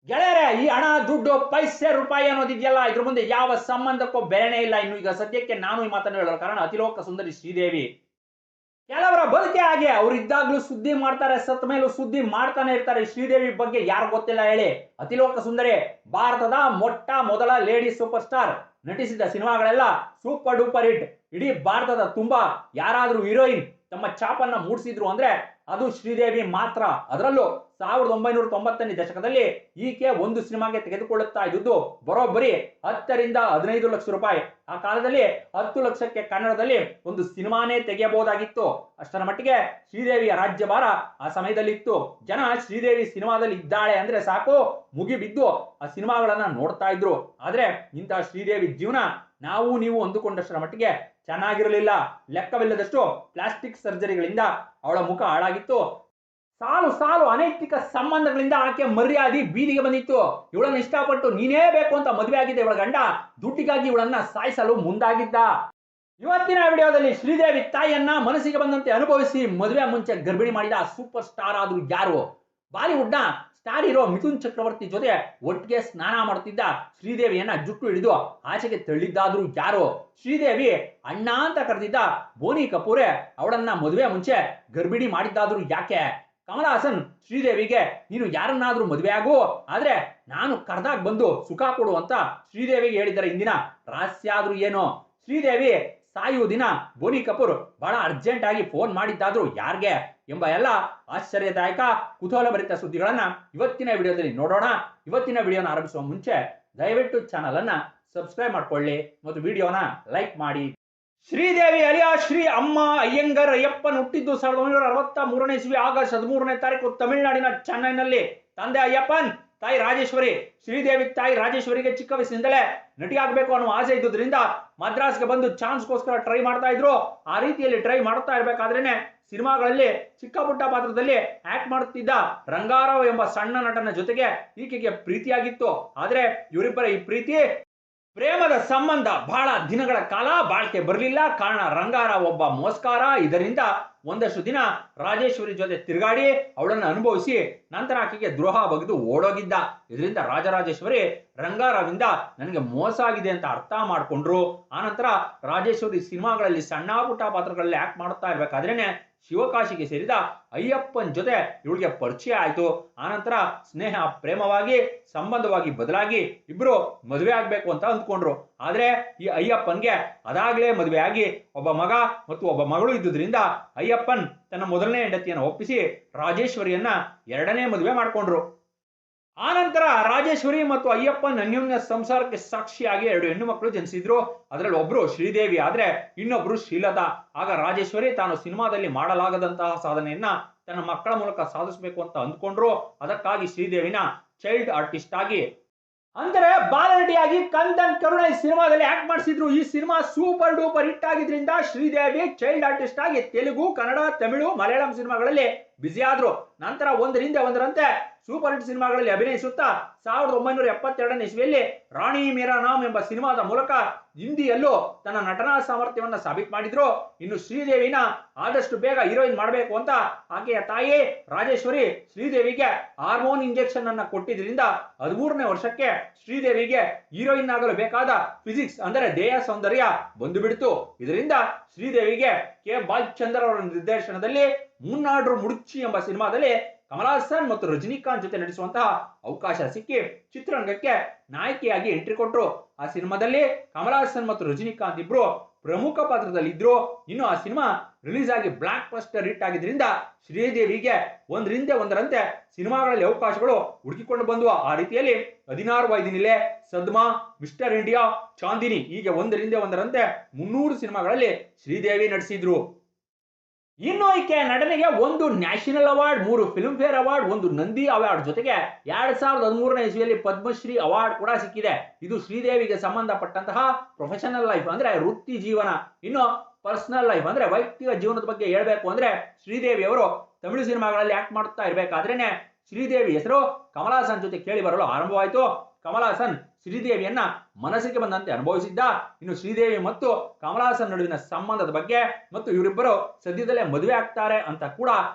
ಗೆಳೆಯರೆ, ಈ ಹಣ ದುಡ್ಡು ಪೈಸೆ ರೂಪಾಯಿ ಅನ್ನೋದಿದೆಯಲ್ಲ, ಇದ್ರ ಮುಂದೆ ಯಾವ ಸಂಬಂಧಕ್ಕೂ ಬೆಲೆನೇ ಇಲ್ಲ. ಇನ್ನು ಈಗ ಸದ್ಯಕ್ಕೆ ನಾನು ಈ ಮಾತನ್ನು ಹೇಳೋ ಕಾರಣ ಅತಿಲೋಕ ಸುಂದರಿ ಶ್ರೀದೇವಿ. ಕೆಲವರ ಬದುಕೆ ಹಾಗೆ, ಅವ್ರು ಇದ್ದಾಗ್ಲೂ ಸುದ್ದಿ ಮಾಡ್ತಾರೆ, ಸತ್ತ ಮೇಲೂ ಸುದ್ದಿ ಮಾಡ್ತಾನೆ ಇರ್ತಾರೆ. ಶ್ರೀದೇವಿ ಬಗ್ಗೆ ಯಾರು ಗೊತ್ತಿಲ್ಲ ಹೇಳಿ? ಅತಿಲೋಕ ಸುಂದರಿ ಭಾರತದ ಮೊಟ್ಟ ಮೊದಲ ಲೇಡಿ ಸೂಪರ್ ಸ್ಟಾರ್. ನಟಿಸಿದ ಸಿನಿಮಾಗಳೆಲ್ಲ ಸೂಪರ್ ಡೂಪರ್ ಹಿಟ್. ಇಡೀ ಭಾರತದ ತುಂಬಾ ಯಾರಾದ್ರೂ ಹೀರೋಯಿನ್ ತಮ್ಮ ಛಾಪನ್ನ ಮೂಡಿಸಿದ್ರು ಅಂದ್ರೆ ಅದು ಶ್ರೀದೇವಿ ಮಾತ್ರ. ಅದರಲ್ಲೂ 1990ನೇ ದಶಕದಲ್ಲಿ ಈಕೆ ಒಂದು ಸಿನಿಮಾಗೆ ತೆಗೆದುಕೊಳ್ಳುತ್ತಾ ಇದ್ದುದು ಬರೋಬ್ಬರಿ 10 ರಿಂದ 15 ಲಕ್ಷ ರೂಪಾಯಿ. ಆ ಕಾಲದಲ್ಲಿ 10 ಲಕ್ಷಕ್ಕೆ ಕನ್ನಡದಲ್ಲಿ ಒಂದು ಸಿನಿಮಾನೇ ತೆಗೆಯಬಹುದಾಗಿತ್ತು. ಅಷ್ಟರ ಮಟ್ಟಿಗೆ ಶ್ರೀದೇವಿಯ ರಾಜ್ಯಭಾರ ಆ ಸಮಯದಲ್ಲಿ ಇತ್ತು. ಜನ ಶ್ರೀದೇವಿ ಸಿನಿಮಾದಲ್ಲಿ ಇದ್ದಾಳೆ ಅಂದ್ರೆ ಸಾಕು, ಮುಗಿಬಿದ್ದು ಆ ಸಿನಿಮಾಗಳನ್ನ ನೋಡ್ತಾ ಇದ್ರು. ಆದ್ರೆ ಇಂತಹ ಶ್ರೀದೇವಿ ಜೀವನ ನಾವು ನೀವು ಅಂದುಕೊಂಡಷ್ಟರ ಮಟ್ಟಿಗೆ ಚೆನ್ನಾಗಿರಲಿಲ್ಲ. ಲೆಕ್ಕವಿಲ್ಲದಷ್ಟು ಪ್ಲಾಸ್ಟಿಕ್ ಸರ್ಜರಿಗಳಿಂದ ಅವಳ ಮುಖ ಹಾಳಾಗಿತ್ತು. ಸಾಲು ಸಾಲು ಅನೈತಿಕ ಸಂಬಂಧಗಳಿಂದ ಆಕೆ ಮರ್ಯಾದೆ ಬೀದಿಗೆ ಬಂದಿತ್ತು. ಇವಳನ್ನ ಇಷ್ಟಪಟ್ಟು ನೀನೇ ಬೇಕು ಅಂತ ಮದುವೆ ಆಗಿದ್ದ ಇವಳ ಗಂಡ ದುಡ್ಡಿಗಾಗಿ ಇವಳನ್ನ ಸಾಯಿಸಲು ಮುಂದಾಗಿದ್ದ. ಇವತ್ತಿನ ವಿಡಿಯೋದಲ್ಲಿ ಶ್ರೀದೇವಿ ತಾಯಿಯನ್ನ ಮನಸ್ಸಿಗೆ ಬಂದಂತೆ ಅನುಭವಿಸಿ ಮದುವೆ ಮುಂಚೆ ಗರ್ಭಿಣಿ ಮಾಡಿದ ಸೂಪರ್ ಸ್ಟಾರ್ ಆದ್ರೂ ಯಾರು? ಬಾಲಿವುಡ್ ನ ಸ್ಟಾರ್ ಹೀರೋ ಮಿಥುನ್ ಚಕ್ರವರ್ತಿ ಜೊತೆ ಒಟ್ಟಿಗೆ ಸ್ನಾನ ಮಾಡುತ್ತಿದ್ದ ಶ್ರೀದೇವಿಯನ್ನ ಜುಟ್ಟು ಹಿಡಿದು ಆಚೆಗೆ ತಳ್ಳಿದ್ದಾದ್ರೂ ಯಾರು? ಶ್ರೀದೇವಿ ಅಣ್ಣ ಅಂತ ಕರೆದಿದ್ದ ಬೋನಿ ಕಪೂರೆ ಅವಳನ್ನ ಮದುವೆ ಮುಂಚೆ ಗರ್ಭಿಣಿ ಮಾಡಿದ್ದಾದ್ರೂ ಯಾಕೆ? ಕಮಲ್ ಹಾಸನ್ ಶ್ರೀದೇವಿಗೆ ನೀನು ಯಾರನ್ನಾದ್ರೂ ಮದುವೆ ಆಗು, ಆದ್ರೆ ನಾನು ಕರ್ದಾಗ ಬಂದು ಸುಖ ಕೊಡು ಅಂತ ಶ್ರೀದೇವಿಗೆ ಹೇಳಿದ್ದಾರೆ. ಇಂದಿನ ರಹಸ್ಯ ಆದ್ರೂ ಏನು? ಶ್ರೀದೇವಿ ಸಾಯುವ ದಿನ ಬೋನಿ ಕಪೂರ್ ಬಹಳ ಅರ್ಜೆಂಟ್ ಆಗಿ ಫೋನ್ ಮಾಡಿದ್ದಾದ್ರೂ ಯಾರ್ಗೆ ಎಂಬ ಎಲ್ಲ ಆಶ್ಚರ್ಯದಾಯಕ ಕುತೂಹಲಭರಿತ ಸುದ್ದಿಗಳನ್ನ ಇವತ್ತಿನ ವಿಡಿಯೋದಲ್ಲಿ ನೋಡೋಣ. ಇವತ್ತಿನ ವಿಡಿಯೋನ ಆರಂಭಿಸುವ ಮುಂಚೆ ದಯವಿಟ್ಟು ಚಾನಲ್ ಅನ್ನ ಸಬ್ಸ್ಕ್ರೈಬ್ ಮಾಡ್ಕೊಳ್ಳಿ ಮತ್ತು ವಿಡಿಯೋನ ಲೈಕ್ ಮಾಡಿ. ಶ್ರೀದೇವಿ ಅಲಿಯಾ ಶ್ರೀ ಅಮ್ಮ ಅಯ್ಯಂಗರ್ ಅಯ್ಯಪ್ಪನ್ ಹುಟ್ಟಿದ್ದು 1963ನೇ ಇಸ್ವಿ ಆಗಸ್ಟ್ 13ನೇ ತಾರೀಕು ತಮಿಳುನಾಡಿನ ಚೆನ್ನೈನಲ್ಲಿ. ತಂದೆ ಅಯ್ಯಪ್ಪನ್, ತಾಯಿ ರಾಜೇಶ್ವರಿ. ಶ್ರೀದೇವಿ ತಾಯಿ ರಾಜೇಶ್ವರಿಗೆ ಚಿಕ್ಕ ವಯಸ್ಸಿನಿಂದಲೇ ನಟಿಯಾಗಬೇಕು ಅನ್ನೋ ಆಸೆ ಇದ್ದುದರಿಂದ ಮದ್ರಾಸ್ಗೆ ಬಂದು ಚಾನ್ಸ್ಗೋಸ್ಕರ ಟ್ರೈ ಮಾಡ್ತಾ ಇದ್ರು. ಆ ರೀತಿಯಲ್ಲಿ ಟ್ರೈ ಮಾಡ್ತಾ ಇರ್ಬೇಕಾದ್ರೇನೆ ಸಿನಿಮಾಗಳಲ್ಲಿ ಚಿಕ್ಕ ಪುಟ್ಟ ಪಾತ್ರದಲ್ಲಿ ಆಕ್ಟ್ ಮಾಡುತ್ತಿದ್ದ ರಂಗಾರಾವ್ ಎಂಬ ಸಣ್ಣ ನಟನ ಜೊತೆಗೆ ಈಕೆಗೆ ಪ್ರೀತಿಯಾಗಿತ್ತು. ಆದ್ರೆ ಇವರಿಬ್ಬರ ಈ ಪ್ರೀತಿ ಪ್ರೇಮದ ಸಂಬಂಧ ಬಹಳ ದಿನಗಳ ಕಾಲ ಬಾಳ್ಕೆ ಬರಲಿಲ್ಲ. ಕಾರಣ ರಂಗಾರಾವ್ ಒಬ್ಬ ಮೋಸ್ಕಾರ. ಇದರಿಂದ ಒಂದಷ್ಟು ದಿನ ರಾಜೇಶ್ವರಿ ಜೊತೆ ತಿರುಗಾಡಿ ಅವಳನ್ನು ಅನುಭವಿಸಿ ನಂತರ ಆಕೆಗೆ ದ್ರೋಹ ಬಗೆದು ಓಡೋಗಿದ್ದ. ಇದರಿಂದ ರಾಜರಾಜೇಶ್ವರಿ ರಂಗಾರಾವಿಂದ ನನಗೆ ಮೋಸ ಆಗಿದೆ ಅಂತ ಅರ್ಥ ಮಾಡ್ಕೊಂಡ್ರು. ಆನಂತರ ರಾಜೇಶ್ವರಿ ಸಿನಿಮಾಗಳಲ್ಲಿ ಸಣ್ಣ ಪುಟ್ಟ ಪಾತ್ರಗಳಲ್ಲಿ ಆಕ್ಟ್ ಮಾಡುತ್ತಾ ಇರ್ಬೇಕಾದ್ರೇನೆ ಶಿವಕಾಶಿಗೆ ಸೇರಿದ ಅಯ್ಯಪ್ಪನ್ ಜೊತೆ ಇವಳಿಗೆ ಪರಿಚಯ ಆಯ್ತು. ಆನಂತರ ಸ್ನೇಹ ಪ್ರೇಮವಾಗಿ ಸಂಬಂಧವಾಗಿ ಬದಲಾಗಿ ಇಬ್ರು ಮದುವೆ ಆಗ್ಬೇಕು ಅಂತ ಅಂದ್ಕೊಂಡ್ರು. ಆದ್ರೆ ಈ ಅಯ್ಯಪ್ಪನ್ಗೆ ಅದಾಗ್ಲೇ ಮದುವೆ ಆಗಿ ಒಬ್ಬ ಮಗ ಮತ್ತು ಒಬ್ಬ ಮಗಳು ಇದ್ದುದರಿಂದ ಅಯ್ಯಪ್ಪನ್ ತನ್ನ ಮೊದಲನೇ ಹೆಂಡತಿಯನ್ನು ಒಪ್ಪಿಸಿ ರಾಜೇಶ್ವರಿಯನ್ನ ಎರಡನೇ ಮದುವೆ ಮಾಡ್ಕೊಂಡ್ರು. ಆನಂತರ ರಾಜೇಶ್ವರಿ ಮತ್ತು ಅಯ್ಯಪ್ಪನ್ ಅನ್ಯೋನ್ಯ ಸಂಸಾರಕ್ಕೆ ಸಾಕ್ಷಿಯಾಗಿ 2 ಹೆಣ್ಣು ಮಕ್ಕಳು ಜನಿಸಿದ್ರು. ಅದರಲ್ಲಿ ಒಬ್ರು ಶ್ರೀದೇವಿ ಆದ್ರೆ ಇನ್ನೊಬ್ರು ಶ್ರೀಲತಾ. ಆಗ ರಾಜೇಶ್ವರಿ ತಾನು ಸಿನಿಮಾದಲ್ಲಿ ಮಾಡಲಾಗದಂತಹ ಸಾಧನೆಯನ್ನ ತನ್ನ ಮಕ್ಕಳ ಮೂಲಕ ಸಾಧಿಸಬೇಕು ಅಂತ ಅಂದ್ಕೊಂಡ್ರು. ಅದಕ್ಕಾಗಿ ಶ್ರೀದೇವಿನ ಚೈಲ್ಡ್ ಆರ್ಟಿಸ್ಟ್ ಆಗಿ ಅಂದರೆ ಬಾಲನಟಿಯಾಗಿ ಕಂದನ್ ಕರುಣೈ ಸಿನಿಮಾದಲ್ಲಿ ಆಕ್ಟ್ ಮಾಡಿಸಿದ್ರು. ಈ ಸಿನಿಮಾ ಸೂಪರ್ ಡೂಪರ್ ಹಿಟ್ ಆಗಿದ್ರಿಂದ ಶ್ರೀದೇವಿ ಚೈಲ್ಡ್ ಆರ್ಟಿಸ್ಟ್ ಆಗಿ ತೆಲುಗು, ಕನ್ನಡ, ತಮಿಳು, ಮಲಯಾಳಂ ಸಿನಿಮಾಗಳಲ್ಲಿ ಬ್ಯುಸಿ ಆದ್ರು. ನಂತರ ಒಂದರಿಂದ ಒಂದರಂತೆ ಸೂಪರ್ ಹಿಟ್ ಸಿನಿಮಾಗಳಲ್ಲಿ ಅಭಿನಯಿಸುತ್ತಾ 1972ನೇ ಇಸ್ವಿಯಲ್ಲಿ ರಾಣಿ ಮೇರಾ ನಾಮ್ ಎಂಬ ಸಿನಿಮಾದ ಮೂಲಕ ಹಿಂದಿಯಲ್ಲೂ ತನ್ನ ನಟನಾ ಸಾಮರ್ಥ್ಯವನ್ನ ಸಾಬೀತು ಮಾಡಿದ್ರು. ಇನ್ನು ಶ್ರೀದೇವಿನ ಆದಷ್ಟು ಬೇಗ ಹೀರೋಯಿನ್ ಮಾಡಬೇಕು ಅಂತ ಆಕೆಯ ತಾಯಿ ರಾಜೇಶ್ವರಿ ಶ್ರೀದೇವಿಗೆ ಹಾರ್ಮೋನ್ ಇಂಜೆಕ್ಷನ್ ಅನ್ನ ಕೊಟ್ಟಿದ್ರಿಂದ 13ನೇ ವರ್ಷಕ್ಕೆ ಶ್ರೀದೇವಿಗೆ ಹೀರೋಯಿನ್ ಆಗಲು ಬೇಕಾದ ಫಿಸಿಕ್ಸ್ ಅಂದರೆ ದೇಹ ಸೌಂದರ್ಯ ಬಂದು ಬಿಡ್ತು. ಇದರಿಂದ ಶ್ರೀದೇವಿಗೆ ಕೆ ಬಾಲಚಂದರ್ ಅವರ ನಿರ್ದೇಶನದಲ್ಲಿ ಮುನ್ನಾಡ್ರು ಮುಡುಚಿ ಎಂಬ ಸಿನಿಮಾದಲ್ಲಿ ಕಮಲ್ ಹಾಸನ್ ಮತ್ತು ರಜನಿಕಾಂತ್ ಜೊತೆ ನಟಿಸುವಂತಹ ಅವಕಾಶ ಸಿಕ್ಕಿ ಚಿತ್ರರಂಗಕ್ಕೆ ನಾಯಕಿಯಾಗಿ ಎಂಟ್ರಿ ಕೊಟ್ಟರು. ಆ ಸಿನಿಮಾದಲ್ಲಿ ಕಮಲ್ ಹಾಸನ್ ಮತ್ತು ರಜನಿಕಾಂತ್ ಇಬ್ರು ಪ್ರಮುಖ ಪಾತ್ರದಲ್ಲಿ ಇದ್ರು. ಇನ್ನು ಆ ಸಿನಿಮಾ ರಿಲೀಸ್ ಆಗಿ ಬ್ಲಾಕ್ ಬಸ್ಟರ್ ಹಿಟ್ ಆಗಿದ್ರಿಂದ ಶ್ರೀದೇವಿಗೆ ಒಂದರಿಂದ ಒಂದರಂತೆ ಸಿನಿಮಾಗಳಲ್ಲಿ ಅವಕಾಶಗಳು ಹುಡುಕಿಕೊಂಡು ಬಂದವು. ಆ ರೀತಿಯಲ್ಲಿ 16 ವಯದಿನಿಲೆ, ಸದ್ಮಾ, ಮಿಸ್ಟರ್ ಇಂಡಿಯಾ, ಚಾಂದಿನಿ ಹೀಗೆ ಒಂದರಿಂದ ಒಂದರಂತೆ 300 ಸಿನಿಮಾಗಳಲ್ಲಿ ಶ್ರೀದೇವಿ ನಟಿಸಿದ್ರು. ಇನ್ನು ಈಕೆ ನಟನೆಗೆ 1 national award, 3 film fair award, 1 Nandi award ಜೊತೆಗೆ 2013ನೇ ಇಸ್ವಿಯಲ್ಲಿ ಪದ್ಮಶ್ರೀ ಅವಾರ್ಡ್ ಕೂಡ ಸಿಕ್ಕಿದೆ. ಇದು ಶ್ರೀದೇವಿಗೆ ಸಂಬಂಧಪಟ್ಟಂತಹ ಪ್ರೊಫೆಷನಲ್ ಲೈಫ್ ಅಂದ್ರೆ ವೃತ್ತಿ ಜೀವನ. ಇನ್ನು ಪರ್ಸನಲ್ ಲೈಫ್ ಅಂದ್ರೆ ವೈಯಕ್ತಿಕ ಜೀವನದ ಬಗ್ಗೆ ಹೇಳ್ಬೇಕು ಅಂದ್ರೆ ಶ್ರೀದೇವಿ ಅವರು ತಮಿಳು ಸಿನಿಮಾಗಳಲ್ಲಿ ಆಕ್ಟ್ ಮಾಡುತ್ತಾ ಇರಬೇಕಾದ್ರೇನೆ ಶ್ರೀದೇವಿ ಹೆಸರು ಕಮಲ್ ಹಾಸನ್ ಜೊತೆ ಕೇಳಿ ಬರಲು ಆರಂಭವಾಯಿತು. ಕಮಲ್ ಹಾಸನ್ ಶ್ರೀದೇವಿಯನ್ನ ಮನಸ್ಸಿಗೆ ಬಂದಂತೆ ಅನುಭವಿಸಿದ್ದ. ಇನ್ನು ಶ್ರೀದೇವಿ ಮತ್ತು ಕಮಲ್ ಹಾಸನ್ ನಡುವಿನ ಸಂಬಂಧದ ಬಗ್ಗೆ ಮತ್ತು ಇವರಿಬ್ಬರು ಸದ್ಯದಲ್ಲೇ ಮದುವೆ ಆಗ್ತಾರೆ ಅಂತ ಕೂಡ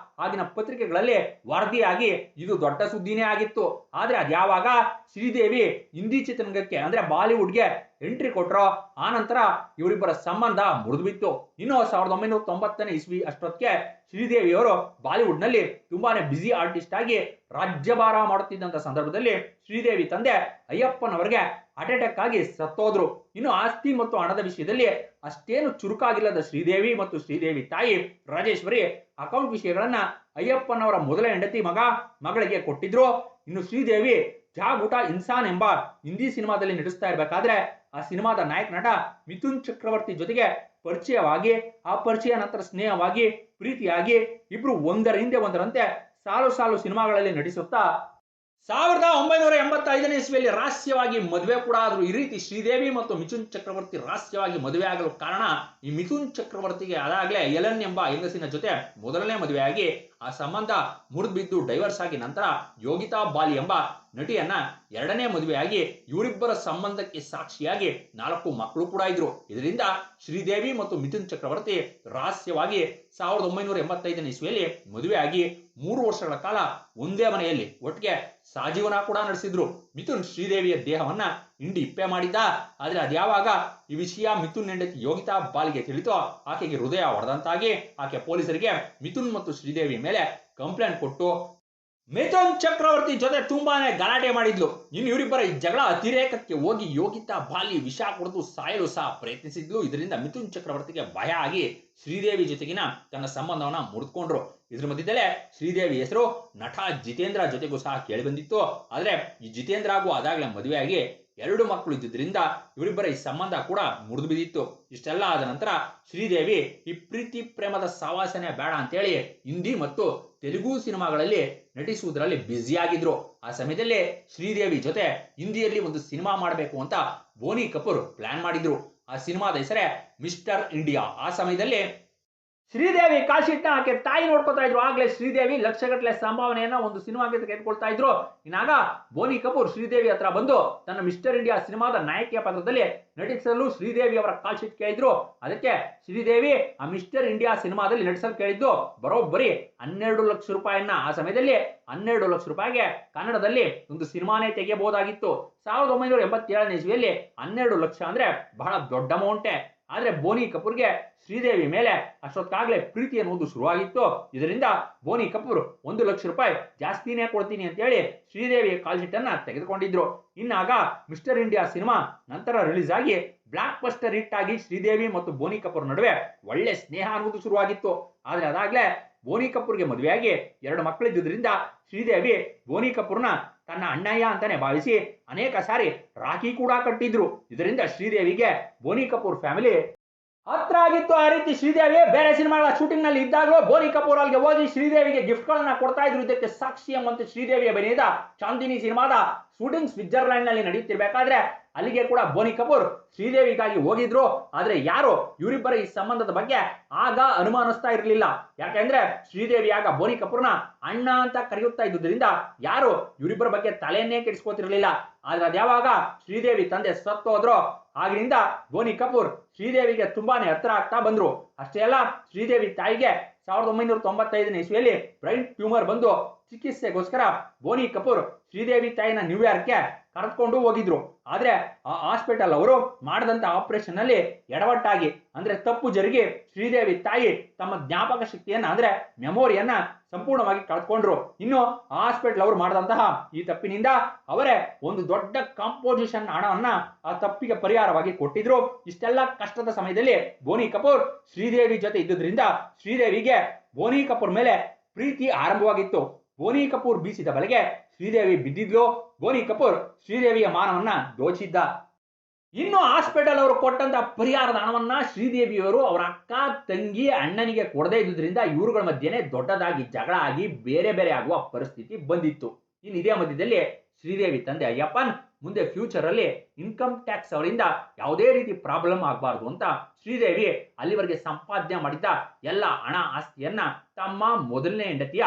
ಆಗಿನ ಪತ್ರಿಕೆಗಳಲ್ಲಿ ವರದಿಯಾಗಿ ಇದು ದೊಡ್ಡ ಸುದ್ದಿನೇ ಆಗಿತ್ತು. ಆದ್ರೆ ಅದ್ಯಾವಾಗ ಶ್ರೀದೇವಿ ಹಿಂದಿ ಚಿತ್ರರಂಗಕ್ಕೆ ಅಂದ್ರೆ ಬಾಲಿವುಡ್ಗೆ ಎಂಟ್ರಿ ಕೊಟ್ರೋ ಆ ನಂತರ ಇವರಿಬ್ಬರ ಸಂಬಂಧ ಮುರಿದ್ಬಿತ್ತು. ಇನ್ನು 1990ನೇ ಇಸ್ವಿ ಅಷ್ಟೊತ್ತಿಗೆ ಶ್ರೀದೇವಿ ಅವರು ಬಾಲಿವುಡ್ ನಲ್ಲಿ ತುಂಬಾನೇ ಬ್ಯುಸಿ ಆರ್ಟಿಸ್ಟ್ ಆಗಿ ರಾಜ್ಯಭಾರ ಮಾಡುತ್ತಿದ್ದಂತ ಸಂದರ್ಭದಲ್ಲಿ ಶ್ರೀದೇವಿ ತಂದೆ ಅಯ್ಯಪ್ಪನ್ ಅವರಿಗೆ ಹಾರ್ಟ್ ಅಟ್ಯಾಕ್ ಆಗಿ ಸತ್ತೋದ್ರು. ಇನ್ನು ಆಸ್ತಿ ಮತ್ತು ಹಣದ ವಿಷಯದಲ್ಲಿ ಅಷ್ಟೇನು ಚುರುಕಾಗಿಲ್ಲದ ಶ್ರೀದೇವಿ ಮತ್ತು ಶ್ರೀದೇವಿ ತಾಯಿ ರಾಜೇಶ್ವರಿ ಅಕೌಂಟ್ ವಿಷಯಗಳನ್ನ ಅಯ್ಯಪ್ಪನ್ ಅವರ ಮೊದಲ ಹೆಂಡತಿ ಮಗಳಿಗೆ ಕೊಟ್ಟಿದ್ರು. ಇನ್ನು ಶ್ರೀದೇವಿ ಜಾಗುಟ ಇನ್ಸಾನ್ ಎಂಬ ಹಿಂದಿ ಸಿನಿಮಾದಲ್ಲಿ ನಟಿಸ್ತಾ ಇರಬೇಕಾದ್ರೆ ಆ ಸಿನಿಮಾದ ನಾಯಕ ನಟ ಮಿಥುನ್ ಚಕ್ರವರ್ತಿ ಜೊತೆಗೆ ಪರಿಚಯವಾಗಿ ಆ ಪರಿಚಯ ನಂತರ ಸ್ನೇಹವಾಗಿ ಪ್ರೀತಿಯಾಗಿ ಇಬ್ರು ಒಂದರ ಹಿಂದೆ ಒಂದರಂತೆ ಸಾಲು ಸಿನಿಮಾಗಳಲ್ಲಿ ನಟಿಸುತ್ತಾ 1985ನೇ ಇಸ್ವಿಯಲ್ಲಿ ರಹಸ್ಯವಾಗಿ ಮದುವೆ ಕೂಡ ಆದ್ರು. ಈ ರೀತಿ ಶ್ರೀದೇವಿ ಮತ್ತು ಮಿಥುನ್ ಚಕ್ರವರ್ತಿ ರಹಸ್ಯವಾಗಿ ಮದುವೆ ಆಗಲು ಕಾರಣ ಈ ಮಿಥುನ್ ಚಕ್ರವರ್ತಿಗೆ ಅದಾಗಲೇ ಎಲನ್ ಎಂಬ ಹೆಂಗಸಿನ ಜೊತೆ ಮೊದಲನೇ ಮದುವೆಯಾಗಿ ಆ ಸಂಬಂಧ ಮುರಿದು ಬಿದ್ದು ಡೈವರ್ಸ್ ಆಗಿ ನಂತರ ಯೋಗಿತಾ ಬಾಲಿ ಎಂಬ ನಟಿಯನ್ನ ಎರಡನೇ ಮದುವೆಯಾಗಿ ಇವರಿಬ್ಬರ ಸಂಬಂಧಕ್ಕೆ ಸಾಕ್ಷಿಯಾಗಿ 4 ಮಕ್ಕಳು ಕೂಡ ಇದ್ರು. ಇದರಿಂದ ಶ್ರೀದೇವಿ ಮತ್ತು ಮಿಥುನ್ ಚಕ್ರವರ್ತಿ ರಹಸ್ಯವಾಗಿ 1985ನೇ ಇಸ್ವಿಯಲ್ಲಿ ಮದುವೆಯಾಗಿ 3 ವರ್ಷಗಳ ಕಾಲ ಒಂದೇ ಮನೆಯಲ್ಲಿ ಒಟ್ಟಿಗೆ ಸಹಜೀವನ ಕೂಡ ನಡೆಸಿದ್ರು. ಮಿಥುನ್ ಶ್ರೀದೇವಿಯ ದೇಹವನ್ನ ಹಿಂಡಿ ಇಪ್ಪೆ ಮಾಡಿದ್ದ. ಆದ್ರೆ ಅದ್ಯಾವಾಗ ಈ ವಿಷಯ ಮಿಥುನ್ ಹೆಂಡತಿ ಯೋಗಿತಾ ಬಾಲಿಗೆ ತಿಳಿತೋ ಆಕೆಗೆ ಹೃದಯ ಹೊಡೆದಂತಾಗಿ ಆಕೆ ಪೊಲೀಸರಿಗೆ ಮಿಥುನ್ ಮತ್ತು ಶ್ರೀದೇವಿ ಮೇಲೆ ಕಂಪ್ಲೇಂಟ್ ಕೊಟ್ಟು ಮಿಥುನ್ ಚಕ್ರವರ್ತಿ ಜೊತೆ ತುಂಬಾನೇ ಗಲಾಟೆ ಮಾಡಿದ್ಲು. ಇನ್ನು ಇವರಿಬ್ಬರ ಈ ಜಗಳ ಅತಿರೇಕಕ್ಕೆ ಹೋಗಿ ಯೋಗಿತಾ ಬಾಲಿ ವಿಷ ಕುಡಿದು ಸಾಯಲು ಸಹ ಪ್ರಯತ್ನಿಸಿದ್ಲು. ಇದರಿಂದ ಮಿಥುನ್ ಚಕ್ರವರ್ತಿಗೆ ಭಯ ಆಗಿ ಶ್ರೀದೇವಿ ಜೊತೆಗಿನ ತನ್ನ ಸಂಬಂಧವನ್ನ ಮುರಿದುಕೊಂಡ್ರು. ಇದ್ರ ಮಧ್ಯದಲ್ಲೇ ಶ್ರೀದೇವಿ ಹೆಸರು ನಟ ಜಿತೇಂದ್ರ ಜೊತೆಗೂ ಸಹ ಕೇಳಿ ಬಂದಿತ್ತು. ಆದ್ರೆ ಈ ಜಿತೇಂದ್ರ ಹಾಗೂ ಅದಾಗಲೇ ಮದುವೆಯಾಗಿ 2 ಮಕ್ಕಳು ಇದ್ದಿದ್ರಿಂದ ಇವರಿಬ್ಬರ ಈ ಸಂಬಂಧ ಕೂಡ ಮುರಿದು ಬಿದ್ದಿತ್ತು. ಇಷ್ಟೆಲ್ಲ ಆದ ನಂತರ ಶ್ರೀದೇವಿ ಈ ಪ್ರೀತಿ ಪ್ರೇಮದ ಸವಾಸನೆ ಬೇಡ ಅಂತೇಳಿ ಹಿಂದಿ ಮತ್ತು ತೆಲುಗು ಸಿನಿಮಾಗಳಲ್ಲಿ ನಟಿಸುವುದರಲ್ಲಿ ಬ್ಯುಸಿಯಾಗಿದ್ರು. ಆ ಸಮಯದಲ್ಲಿ ಶ್ರೀದೇವಿ ಜೊತೆ ಹಿಂದಿಯಲ್ಲಿ ಒಂದು ಸಿನಿಮಾ ಮಾಡಬೇಕು ಅಂತ ಬೋನಿ ಕಪೂರ್ ಪ್ಲಾನ್ ಮಾಡಿದ್ರು. ಆ ಸಿನಿಮಾದ ಹೆಸರೇ ಮಿಸ್ಟರ್ ಇಂಡಿಯಾ. ಆ ಸಮಯದಲ್ಲಿ ಶ್ರೀದೇವಿ ಕಾಶಿಟ್ನ ಆಕೆ ತಾಯಿ ನೋಡ್ಕೊತಾ ಇದ್ರು. ಆಗ್ಲೇ ಶ್ರೀದೇವಿ ಲಕ್ಷಗಟ್ಟಲೆ ಸಂಭಾವನೆಯನ್ನ ಒಂದು ಸಿನಿಮಾಗೆ ತೆಗೆದುಕೊಳ್ತಾ ಇದ್ರು. ಇನ್ನಾಗ ಬೋನಿ ಕಪೂರ್ ಶ್ರೀದೇವಿ ಹತ್ರ ಬಂದು ತನ್ನ ಮಿಸ್ಟರ್ ಇಂಡಿಯಾ ಸಿನಿಮಾದ ನಾಯಕಿಯ ಪಾತ್ರದಲ್ಲಿ ನಟಿಸಲು ಶ್ರೀದೇವಿ ಅವರ ಕಾಲ್ಶೀಟ್ ಕೇಳಿದ್ರು. ಅದಕ್ಕೆ ಶ್ರೀದೇವಿ ಆ ಮಿಸ್ಟರ್ ಇಂಡಿಯಾ ಸಿನಿಮಾದಲ್ಲಿ ನಟಿಸಲು ಕೇಳಿದ್ದು ಬರೋಬ್ಬರಿ 12 ಲಕ್ಷ ರೂಪಾಯಿಯನ್ನ. ಆ ಸಮಯದಲ್ಲಿ 12 ಲಕ್ಷ ರೂಪಾಯಿಗೆ ಕನ್ನಡದಲ್ಲಿ ಒಂದು ಸಿನಿಮಾನೇ ತೆಗೆಯಬಹುದಾಗಿತ್ತು. 1987ನೇ ಇಸ್ವಿಯಲ್ಲಿ 12 ಲಕ್ಷ ಅಂದ್ರೆ ಬಹಳ ದೊಡ್ಡ ಅಮೌಂಟೇ. ಆದ್ರೆ ಬೋನಿ ಕಪೂರ್ಗೆ ಶ್ರೀದೇವಿ ಮೇಲೆ ಅಷ್ಟೊತ್ತಾಗ್ಲೇ ಪ್ರೀತಿ ಅನ್ನೋದು ಶುರುವಾಗಿತ್ತು. ಇದರಿಂದ ಬೋನಿ ಕಪೂರ್ 1 ಲಕ್ಷ ರೂಪಾಯಿ ಜಾಸ್ತಿನೇ ಕೊಡ್ತೀನಿ ಅಂತ ಹೇಳಿ ಶ್ರೀದೇವಿಯ ಕಾಲ್ಶೀಟ್ ಅನ್ನ ತೆಗೆದುಕೊಂಡಿದ್ರು. ಇನ್ನಾಗ ಮಿಸ್ಟರ್ ಇಂಡಿಯಾ ಸಿನಿಮಾ ನಂತರ ರಿಲೀಸ್ ಆಗಿ ಬ್ಲಾಕ್ ಬಸ್ಟರ್ ಹಿಟ್ ಆಗಿ ಶ್ರೀದೇವಿ ಮತ್ತು ಬೋನಿ ಕಪೂರ್ ನಡುವೆ ಒಳ್ಳೆ ಸ್ನೇಹ ಅನ್ನೋದು ಶುರುವಾಗಿತ್ತು. ಆದ್ರೆ ಅದಾಗ್ಲೇ ಬೋನಿ ಕಪೂರ್ಗೆ ಮದುವೆಯಾಗಿ 2 ಮಕ್ಕಳಿದ್ದುದರಿಂದ ಶ್ರೀದೇವಿ ಬೋನಿ ಕಪೂರ್ನ ತನ್ನ ಅಣ್ಣಯ್ಯ ಅಂತಾನೆ ಭಾವಿಸಿ ಅನೇಕ ಸಾರಿ ರಾಖಿ ಕೂಡ ಕಟ್ಟಿದ್ರು. ಇದರಿಂದ ಶ್ರೀದೇವಿಗೆ ಬೋನಿ ಕಪೂರ್ ಫ್ಯಾಮಿಲಿ ಹತ್ರ ಆಗಿತ್ತು. ಆ ರೀತಿ ಶ್ರೀದೇವಿ ಬೇರೆ ಸಿನಿಮಾಗಳ ಶೂಟಿಂಗ್ ನಲ್ಲಿ ಇದ್ದಾಗಲೂ ಬೋನಿ ಕಪೂರ್ ಅಲ್ಲಿಗೆ ಹೋಗಿ ಶ್ರೀದೇವಿಗೆ ಗಿಫ್ಟ್ ಗಳನ್ನ ಕೊಡ್ತಾ ಇದ್ರು. ಇದಕ್ಕೆ ಸಾಕ್ಷಿ ಎಂಬಂತೆ ಶ್ರೀದೇವಿ ಅಭಿನಯದ ಚಾಂದಿನಿ ಸಿನಿಮಾದ ಶೂಟಿಂಗ್ ಸ್ವಿಟ್ಜರ್ಲ್ಯಾಂಡ್ ನಲ್ಲಿ ನಡೆಯುತ್ತಿರಬೇಕಾದ್ರೆ ಅಲ್ಲಿಗೆ ಕೂಡ ಬೋನಿ ಕಪೂರ್ ಶ್ರೀದೇವಿಗಾಗಿ ಹೋಗಿದ್ರು. ಆದ್ರೆ ಯಾರು ಇವರಿಬ್ಬರ ಈ ಸಂಬಂಧದ ಬಗ್ಗೆ ಆಗ ಅನುಮಾನಿಸ್ತಾ ಇರಲಿಲ್ಲ. ಯಾಕೆಂದ್ರೆ ಶ್ರೀದೇವಿ ಆಗ ಬೋನಿ ಕಪೂರ್ನ ಅಣ್ಣ ಅಂತ ಕರೆಯುತ್ತಾ ಇದ್ದುದರಿಂದ ಯಾರು ಇವರಿಬ್ಬರ ಬಗ್ಗೆ ತಲೆಯನ್ನೇ ಕೆಡಿಸ್ಕೋತಿರ್ಲಿಲ್ಲ. ಆದ್ರೆ ಅದ್ಯಾವಾಗ ಶ್ರೀದೇವಿ ತಂದೆ ಸತ್ತು ಹೋದ್ರು ಆಗಿನಿಂದ ಬೋನಿ ಕಪೂರ್ ಶ್ರೀದೇವಿಗೆ ತುಂಬಾನೇ ಹತ್ರ ಆಗ್ತಾ ಬಂದ್ರು. ಅಷ್ಟೇ ಅಲ್ಲ, ಶ್ರೀದೇವಿ ತಾಯಿಗೆ 1995ನೇ ಇಸ್ವಿಯಲ್ಲಿ ಬ್ರೈನ್ ಟ್ಯೂಮರ್ ಬಂದು ಚಿಕಿತ್ಸೆಗೋಸ್ಕರ ಬೋನಿ ಕಪೂರ್ ಶ್ರೀದೇವಿ ತಾಯಿನ ನ್ಯೂಯಾರ್ಕ್ಗೆ ಕರೆದುಕೊಂಡು ಹೋಗಿದ್ರು. ಆದ್ರೆ ಆ ಹಾಸ್ಪಿಟಲ್ ಅವರು ಮಾಡಿದಂತ ಆಪರೇಷನ್ ನಲ್ಲಿ ಎಡವಟ್ಟಾಗಿ ಅಂದ್ರೆ ತಪ್ಪು ಜರುಗಿ ಶ್ರೀದೇವಿ ತಾಯಿ ತಮ್ಮ ಜ್ಞಾಪಕ ಶಕ್ತಿಯನ್ನ ಅಂದ್ರೆ ಮೆಮೊರಿಯನ್ನ ಸಂಪೂರ್ಣವಾಗಿ ಕಳೆದುಕೊಂಡ್ರು. ಇನ್ನು ಹಾಸ್ಪಿಟಲ್ ಅವರು ಮಾಡಿದಂತಹ ಈ ತಪ್ಪಿನಿಂದ ಅವರೇ ಒಂದು ದೊಡ್ಡ ಕಾಂಪೋಸಿಷನ್ ಹಣವನ್ನ ಆ ತಪ್ಪಿಗೆ ಪರಿಹಾರವಾಗಿ ಕೊಟ್ಟಿದ್ರು. ಇಷ್ಟೆಲ್ಲ ಕಷ್ಟದ ಸಮಯದಲ್ಲಿ ಬೋನಿ ಕಪೂರ್ ಶ್ರೀದೇವಿ ಜೊತೆ ಇದ್ದುದರಿಂದ ಶ್ರೀದೇವಿಗೆ ಬೋನಿ ಕಪೂರ್ ಮೇಲೆ ಪ್ರೀತಿ ಆರಂಭವಾಗಿತ್ತು. ಬೋನಿ ಕಪೂರ್ ಬೀಸಿದ ಬಲೆಗೆ ಶ್ರೀದೇವಿ ಬಿದ್ದಿದ್ಲು. ಬೋನಿ ಕಪೂರ್ ಶ್ರೀದೇವಿಯ ಮಾನವನ್ನ ದೋಚಿದ್ದ. ಇನ್ನು ಹಾಸ್ಪಿಟಲ್ ಅವರು ಕೊಟ್ಟಂತ ಪರಿಹಾರದ ಹಣವನ್ನ ಶ್ರೀದೇವಿಯವರು ಅವರ ಅಕ್ಕ ತಂಗಿ ಅಣ್ಣನಿಗೆ ಕೊಡದೇ ಇದ್ದುದರಿಂದ ಇವರುಗಳ ಮಧ್ಯೆನೆ ದೊಡ್ಡದಾಗಿ ಜಗಳ ಆಗಿ ಬೇರೆ ಬೇರೆ ಆಗುವ ಪರಿಸ್ಥಿತಿ ಬಂದಿತ್ತು. ಇನ್ನು ಇದೇ ಮಧ್ಯದಲ್ಲಿ ಶ್ರೀದೇವಿ ತಂದೆ ಅಯ್ಯಪ್ಪನ್ ಮುಂದೆ ಫ್ಯೂಚರ್ ಅಲ್ಲಿ ಇನ್ಕಮ್ ಟ್ಯಾಕ್ಸ್ ಅವರಿಂದ ಯಾವುದೇ ರೀತಿ ಪ್ರಾಬ್ಲಮ್ ಆಗಬಾರ್ದು ಅಂತ ಶ್ರೀದೇವಿ ಅಲ್ಲಿವರೆಗೆ ಸಂಪಾದನೆ ಮಾಡಿದ್ದ ಎಲ್ಲ ಹಣ ಆಸ್ತಿಯನ್ನ ತಮ್ಮ ಮೊದಲನೇ ಹೆಂಡತಿಯ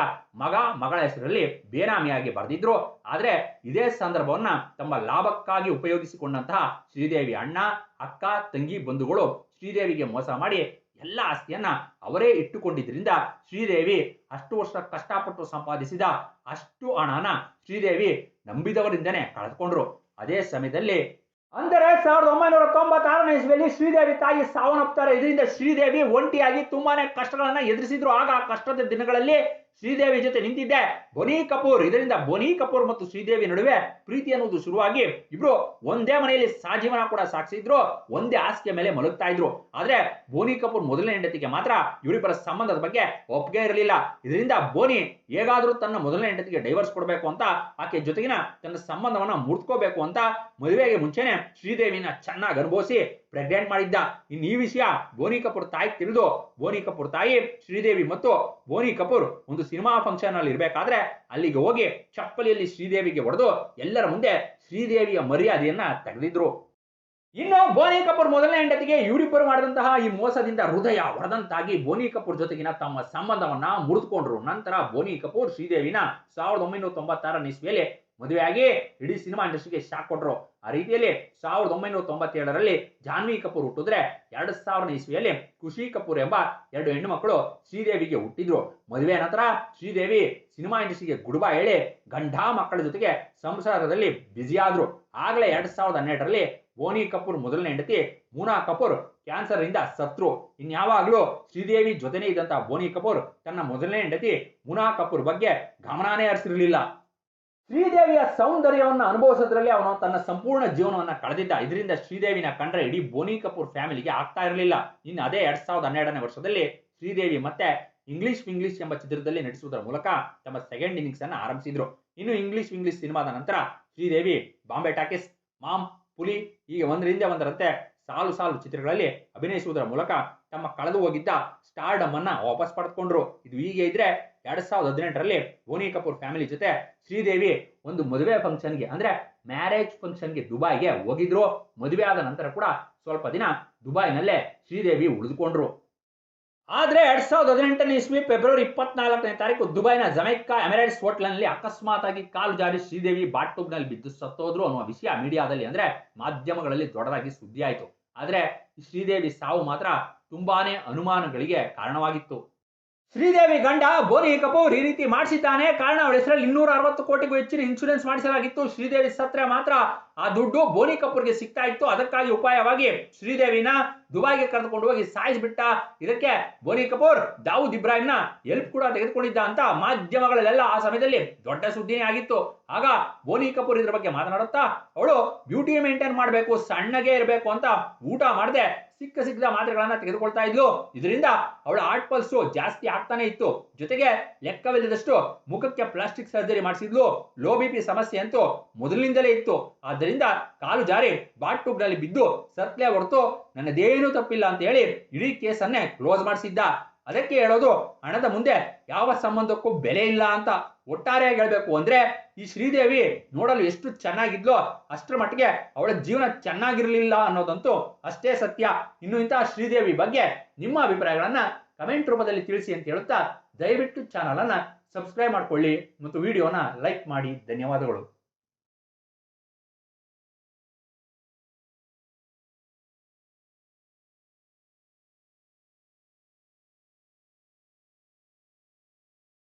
ಮಗಳ ಹೆಸರಲ್ಲಿ ಬೇನಾಮಿಯಾಗಿ ಬರೆದಿದ್ರು. ಆದ್ರೆ ಇದೇ ಸಂದರ್ಭವನ್ನ ತಮ್ಮ ಲಾಭಕ್ಕಾಗಿ ಉಪಯೋಗಿಸಿಕೊಂಡಂತಹ ಶ್ರೀದೇವಿ ಅಣ್ಣ, ಅಕ್ಕ, ತಂಗಿ, ಬಂಧುಗಳು ಶ್ರೀದೇವಿಗೆ ಮೋಸ ಮಾಡಿ ಎಲ್ಲ ಆಸ್ತಿಯನ್ನ ಅವರೇ ಇಟ್ಟುಕೊಂಡಿದ್ರಿಂದ ಶ್ರೀದೇವಿ ಅಷ್ಟು ವರ್ಷ ಕಷ್ಟಪಟ್ಟು ಸಂಪಾದಿಸಿದ ಅಷ್ಟು ಹಣನ ಶ್ರೀದೇವಿ ನಂಬಿದವರಿಂದನೇ ಕಳೆದುಕೊಂಡ್ರು. ಅದೇ ಸಮಯದಲ್ಲಿ ಅಂದರೆ 1996ನೇ ಇಸ್ವಿಯಲ್ಲಿ ಶ್ರೀದೇವಿ ತಾಯಿ ಸಾವನ್ನಪ್ಪುತ್ತಾರೆ. ಇದರಿಂದ ಶ್ರೀದೇವಿ ಒಂಟಿಯಾಗಿ ತುಂಬಾನೇ ಕಷ್ಟಗಳನ್ನ ಎದುರಿಸಿದ್ರು. ಆಗ ಆ ಕಷ್ಟದ ದಿನಗಳಲ್ಲಿ ಶ್ರೀದೇವಿ ಜೊತೆ ನಿಂತಿದ್ದೆ ಬೋನಿ ಕಪೂರ್. ಇದರಿಂದ ಬೋನಿ ಕಪೂರ್ ಮತ್ತು ಶ್ರೀದೇವಿ ನಡುವೆ ಪ್ರೀತಿ ಅನ್ನೋದು ಶುರುವಾಗಿ ಇಬ್ರು ಒಂದೇ ಮನೆಯಲ್ಲಿ ಸಾಜೀವನ ಕೂಡ ಸಾಗಿಸಿದ್ರು, ಒಂದೇ ಹಾಸಿಗೆ ಮೇಲೆ ಮಲಗ್ತಾ ಇದ್ರು. ಆದ್ರೆ ಬೋನಿ ಕಪೂರ್ ಮೊದಲನೇ ಹೆಂಡತಿಗೆ ಮಾತ್ರ ಇವರಿಬ್ಬರ ಸಂಬಂಧದ ಬಗ್ಗೆ ಒಪ್ಪಿಗೆ ಇರಲಿಲ್ಲ. ಇದರಿಂದ ಬೋನಿ ಹೇಗಾದ್ರೂ ತನ್ನ ಮೊದಲನೇ ಹೆಂಡತಿಗೆ ಡೈವರ್ಸ್ ಕೊಡಬೇಕು ಅಂತ, ಆಕೆ ಜೊತೆಗಿನ ತನ್ನ ಸಂಬಂಧವನ್ನ ಮುರಿದುಕೋಬೇಕು ಅಂತ ಮದುವೆಗೆ ಮುಂಚೆನೆ ಶ್ರೀದೇವಿನ ಚೆನ್ನಾಗಿ ಅನುಭವಿಸಿ ಪ್ರೆಗ್ನೆಂಟ್ ಮಾಡಿದ್ದ. ಇನ್ನು ಈ ವಿಷಯ ಬೋನಿ ಕಪೂರ್ ತಾಯಿ ತಿಳಿದು ಬೋನಿ ಕಪೂರ್ ತಾಯಿ ಶ್ರೀದೇವಿ ಮತ್ತು ಬೋನಿ ಕಪೂರ್ ಒಂದು ಸಿನಿಮಾ ಫಂಕ್ಷನ್ ಅಲ್ಲಿ ಇರಬೇಕಾದ್ರೆ ಅಲ್ಲಿಗೆ ಹೋಗಿ ಚಪ್ಪಲಿಯಲ್ಲಿ ಶ್ರೀದೇವಿಗೆ ಹೊಡೆದು ಎಲ್ಲರ ಮುಂದೆ ಶ್ರೀದೇವಿಯ ಮರ್ಯಾದೆಯನ್ನ ತೆಗೆದಿದ್ರು. ಇನ್ನು ಬೋನಿ ಕಪೂರ್ ಮೊದಲನೇ ಹೆಂಡತಿಗೆ ಇವರಿಬ್ಬರು ಮಾಡಿದಂತಹ ಈ ಮೋಸದಿಂದ ಹೃದಯ ಹೊಡೆದಂತಾಗಿ ಬೋನಿ ಕಪೂರ್ ಜೊತೆಗಿನ ತಮ್ಮ ಸಂಬಂಧವನ್ನ ಮುರಿದುಕೊಂಡ್ರು. ನಂತರ ಬೋನಿ ಕಪೂರ್ ಶ್ರೀದೇವಿನ 1996ನೇ ಇಸ್ವಿಯಲ್ಲಿ ಮದುವೆಯಾಗಿ ಇಡೀ ಸಿನಿಮಾ ಇಂಡಸ್ಟ್ರಿಗೆ ಶಾಕ್ ಕೊಟ್ರು. ಆ ರೀತಿಯಲ್ಲಿ 1997ರಲ್ಲಿ ಜಾನ್ವಿ ಕಪೂರ್ ಹುಟ್ಟಿದ್ರೆ 2000ನೇ ಇಸ್ವಿಯಲ್ಲಿ ಖುಷಿ ಕಪೂರ್ ಎಂಬ 2 ಹೆಣ್ಣು ಮಕ್ಕಳು ಶ್ರೀದೇವಿಗೆ ಹುಟ್ಟಿದ್ರು. ಮದುವೆ ನಂತರ ಶ್ರೀದೇವಿ ಸಿನಿಮಾ ಇಂಡಸ್ಟ್ರಿಗೆ ಗುಡ್ ಬೈ ಹೇಳಿ ಗಂಡ ಮಕ್ಕಳ ಜೊತೆಗೆ ಸಂಸಾರದಲ್ಲಿ ಬ್ಯುಸಿ ಆದ್ರು. ಆಗಲೇ 2012ರಲ್ಲಿ ಬೋನಿ ಕಪೂರ್ ಮೊದಲನೇ ಹೆಂಡತಿ ಮೂನಾ ಕಪೂರ್ ಕ್ಯಾನ್ಸರ್ ಇಂದ ಸತ್ರು. ಇನ್ಯಾವಾಗ್ಲೂ ಶ್ರೀದೇವಿ ಜೊತೆನೇ ಇದ್ದಂತ ಬೋನಿ ಕಪೂರ್ ತನ್ನ ಮೊದಲನೇ ಹೆಂಡತಿ ಮೂನಾ ಕಪೂರ್ ಬಗ್ಗೆ ಗಮನನೇ ಹರಿಸಿರಲಿಲ್ಲ. ಶ್ರೀದೇವಿಯ ಸೌಂದರ್ಯವನ್ನು ಅನುಭವಿಸೋದ್ರಲ್ಲಿ ಅವನು ತನ್ನ ಸಂಪೂರ್ಣ ಜೀವನವನ್ನ ಕಳೆದಿದ್ದ. ಇದರಿಂದ ಶ್ರೀದೇವಿನ ಕಂಡ್ರೆ ಇಡೀ ಬೋನಿ ಕಪೂರ್ ಫ್ಯಾಮಿಲಿಗೆ ಆಗ್ತಾ ಇರಲಿಲ್ಲ. ಇನ್ನು ಅದೇ 2012ನೇ ವರ್ಷದಲ್ಲಿ ಶ್ರೀದೇವಿ ಮತ್ತೆ ಇಂಗ್ಲಿಷ್ ಎಂಬ ಚಿತ್ರದಲ್ಲಿ ನಟಿಸುವುದರ ಮೂಲಕ ತಮ್ಮ ಸೆಕೆಂಡ್ ಇನ್ನಿಂಗ್ಸ್ ಅನ್ನ ಆರಂಭಿಸಿದ್ರು. ಇನ್ನು ಇಂಗ್ಲಿಷ್ ಸಿನಿಮಾದ ನಂತರ ಶ್ರೀದೇವಿ ಬಾಂಬೆ ಟಾಕೀಸ್, ಮಾಮ್, ಪುಲಿ ಹೀಗೆ ಒಂದರಿಂದ ಒಂದರಂತೆ ಸಾಲು ಚಿತ್ರಗಳಲ್ಲಿ ಅಭಿನಯಿಸುವುದರ ಮೂಲಕ ತಮ್ಮ ಕಳೆದು ಹೋಗಿದ್ದ ಸ್ಟಾರ್ಡಮ್ ಅನ್ನ ವಾಪಸ್ ಪಡೆದುಕೊಂಡ್ರು. ಇದು ಹೀಗೆ ಇದ್ರೆ 2018ರಲ್ಲಿ ಬೋನಿ ಕಪೂರ್ ಫ್ಯಾಮಿಲಿ ಜೊತೆ ಶ್ರೀದೇವಿ ಒಂದು ಮದುವೆ ಫಂಕ್ಷನ್ಗೆ ಅಂದ್ರೆ ಮ್ಯಾರೇಜ್ ಫಂಕ್ಷನ್ಗೆ ದುಬೈಗೆ ಹೋಗಿದ್ರು. ಮದುವೆ ಆದ ನಂತರ ಕೂಡ ಸ್ವಲ್ಪ ದಿನ ದುಬೈನಲ್ಲೇ ಶ್ರೀದೇವಿ ಉಳಿದುಕೊಂಡ್ರು. ಆದ್ರೆ 2018ನೇ ಇಸ್ವಿ ಫೆಬ್ರವರಿ 24ನೇ ತಾರೀಕು ದುಬೈನ ಜಮೈಕಾ ಎಮಿರೇಟ್ಸ್ ಹೋಟೆಲ್ನಲ್ಲಿ ಅಕಸ್ಮಾತ್ ಆಗಿ ಕಾಲು ಜಾರಿ ಶ್ರೀದೇವಿ ಬಾಟೂಬ್ ನಲ್ಲಿ ಬಿದ್ದು ಸತ್ತೋದ್ರು ಅನ್ನುವ ವಿಷಯ ಮೀಡಿಯಾದಲ್ಲಿ ಅಂದ್ರೆ ಮಾಧ್ಯಮಗಳಲ್ಲಿ ದೊಡ್ಡದಾಗಿ ಸುದ್ದಿ ಆಯಿತು. ಆದ್ರೆ ಶ್ರೀದೇವಿ ಸಾವು ಮಾತ್ರ ತುಂಬಾನೇ ಅನುಮಾನಗಳಿಗೆ ಕಾರಣವಾಗಿತ್ತು. ಶ್ರೀದೇವಿ ಗಂಡ ಬೋನಿ ಕಪೂರ್ ಈ ರೀತಿ ಮಾಡಿಸಿದ್ದಾನೆ, ಕಾರಣ ಅವಳ ಹೆಸರಲ್ಲಿ 260 ಕೋಟಿಗೂ ಹೆಚ್ಚಿನ ಇನ್ಶೂರೆನ್ಸ್ ಮಾಡಿಸಲಾಗಿತ್ತು. ಶ್ರೀದೇವಿ ಸತ್ರೆ ಮಾತ್ರ ಆ ದುಡ್ಡು ಬೋನಿ ಕಪೂರ್ಗೆ ಸಿಗ್ತಾ ಇತ್ತು. ಅದಕ್ಕಾಗಿ ಉಪಾಯವಾಗಿ ಶ್ರೀದೇವಿನ ದುಬೈಗೆ ಕರೆದುಕೊಂಡು ಹೋಗಿ ಸಾಯಿಸ್ಬಿಟ್ಟ. ಇದಕ್ಕೆ ಬೋನಿ ಕಪೂರ್ ದಾವೂದ್ ಇಬ್ರಾಹಿಂನ ಹೆಲ್ಪ್ ಕೂಡ ತೆಗೆದುಕೊಂಡಿದ್ದ ಅಂತ ಮಾಧ್ಯಮಗಳಲ್ಲೆಲ್ಲ ಆ ಸಮಯದಲ್ಲಿ ದೊಡ್ಡ ಸುದ್ದಿನೇ ಆಗಿತ್ತು. ಆಗ ಬೋನಿ ಕಪೂರ್ ಇದ್ರ ಬಗ್ಗೆ ಮಾತನಾಡುತ್ತಾ ಅವಳು ಬ್ಯೂಟಿ ಮೇಂಟೈನ್ ಮಾಡಬೇಕು, ಸಣ್ಣಗೆ ಇರಬೇಕು ಅಂತ ಊಟ ಮಾಡದೆ ಸಿಕ್ಕದ ಮಾತ್ರೆಗಳನ್ನ ತೆಗೆದುಕೊಳ್ತಾ ಇದ್ಲು. ಇದರಿಂದ ಅವಳ ಹಾರ್ಟ್ ಪಲ್ಸ್ ಜಾಸ್ತಿ ಆಗ್ತಾನೆ ಇತ್ತು. ಜೊತೆಗೆ ಲೆಕ್ಕವಿಲ್ಲದಷ್ಟು ಮುಖಕ್ಕೆ ಪ್ಲಾಸ್ಟಿಕ್ ಸರ್ಜರಿ ಮಾಡಿಸಿದ್ಲು. ಲೋ ಬಿಪಿ ಸಮಸ್ಯೆ ಅಂತೂ ಮೊದಲಿನಿಂದಲೇ ಇತ್ತು. ಆದ್ದರಿಂದ ಕಾಲು ಜಾರಿ ಬಾಟೂಬ್ ನಲ್ಲಿ ಬಿದ್ದು ಸತ್ಲೆ ಹೊರತು ನನ್ನದೇನೂ ತಪ್ಪಿಲ್ಲ ಅಂತ ಹೇಳಿ ಇಡೀ ಕೇಸನ್ನೇ ಕ್ಲೋಸ್ ಮಾಡಿಸಿದ್ದ. ಅದಕ್ಕೆ ಹೇಳೋದು ಹಣದ ಮುಂದೆ ಯಾವ ಸಂಬಂಧಕ್ಕೂ ಬೆಲೆ ಇಲ್ಲ ಅಂತ. ಒಟ್ಟಾರೆಯಾಗಿ ಹೇಳ್ಬೇಕು ಅಂದ್ರೆ ಈ ಶ್ರೀದೇವಿ ನೋಡಲು ಎಷ್ಟು ಚೆನ್ನಾಗಿದ್ಲೋ ಅಷ್ಟರ ಮಟ್ಟಿಗೆ ಅವಳ ಜೀವನ ಚೆನ್ನಾಗಿರ್ಲಿಲ್ಲ ಅನ್ನೋದಂತೂ ಅಷ್ಟೇ ಸತ್ಯ. ಇನ್ನು ಇಂತಹ ಶ್ರೀದೇವಿ ಬಗ್ಗೆ ನಿಮ್ಮ ಅಭಿಪ್ರಾಯಗಳನ್ನ ಕಮೆಂಟ್ ರೂಪದಲ್ಲಿ ತಿಳಿಸಿ ಅಂತ ಹೇಳುತ್ತಾ ದಯವಿಟ್ಟು ಚಾನಲ್ ಅನ್ನ ಸಬ್ಸ್ಕ್ರೈಬ್ ಮಾಡ್ಕೊಳ್ಳಿ ಮತ್ತು ವಿಡಿಯೋನ ಲೈಕ್ ಮಾಡಿ. ಧನ್ಯವಾದಗಳು.